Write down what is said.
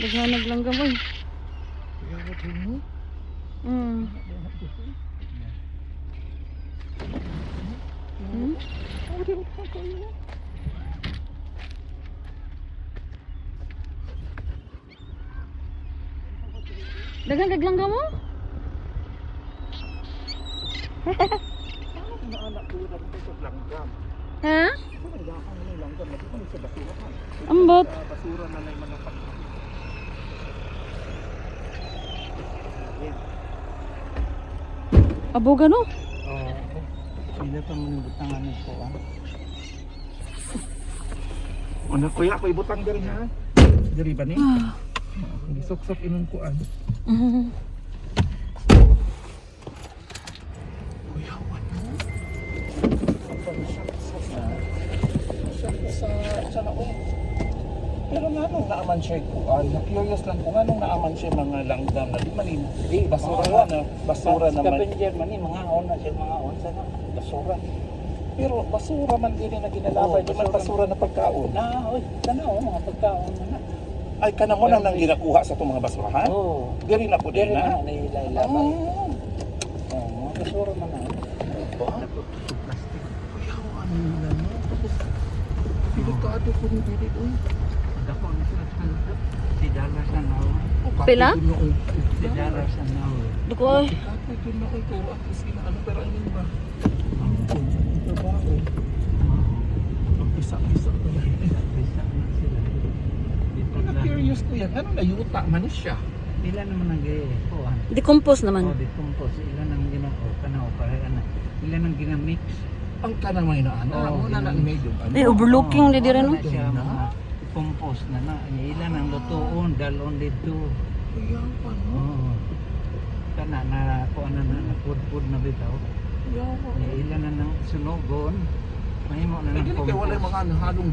Naghanag lang gamay. Kaya ko mo? Hmm. Hmm? Daghang kaglang mo? Anak ko lang ito langgam. Ha? Langgam na langgam. Lagi pa sa basura pa. Ambot. Basura na lang manapak. Abo gano? Oo. Sila pa manibutangan nito ah. Ano kuya ko ibutang diri ha? Diri ba ni? Hindi sok-sok inon ko an. Kuya ano? Sa naon. Pero nga nung naaman siya kuan, na-curious lang ko nga nung naaman siya mga langgam na di manin. Basura na, basura naman. Scavenger man ni mga on na siya mga on sa Basura. Pero basura man din na ginalabay, di man basura na pagkaon. na oy sana o mga pagkaon na. Ay kana mo nang ginakuha sa itong mga basurahan? Oh, Diri na po din diri na. na nilay-labay. Oh, mga basura man na. Plastic. Kuya, ano nila no? Tapos, delikado ko ni dili. Uy, Dako na sila sa si dollar sa now. Pila? Si dollar sa now. Duko ay. Kapag yun na ito, at least ano, pero ano ba? Trabaho. Pagpisa-pisa ko lang. Bisa na sila. Dito Mga lang. curious ko yan, ano nayuta man siya? Ila naman ang kuan. Decompose Oh, naman. decompose. Ila nang ginako kana o pare ana. Ila nang ginamix. Ang kanamay na ano, Oo, una na yun. medyo ano. Ay, overlooking di dire no. Na siya Na? mga decompose na na. Ila nang lutuon dalon dito. Kaya ano? Oo. Kana na kuan na food na bitaw. Kaya ano? Ila na nang sunugon. Mahimo na Ay, ng dili kay wala compost. mga halong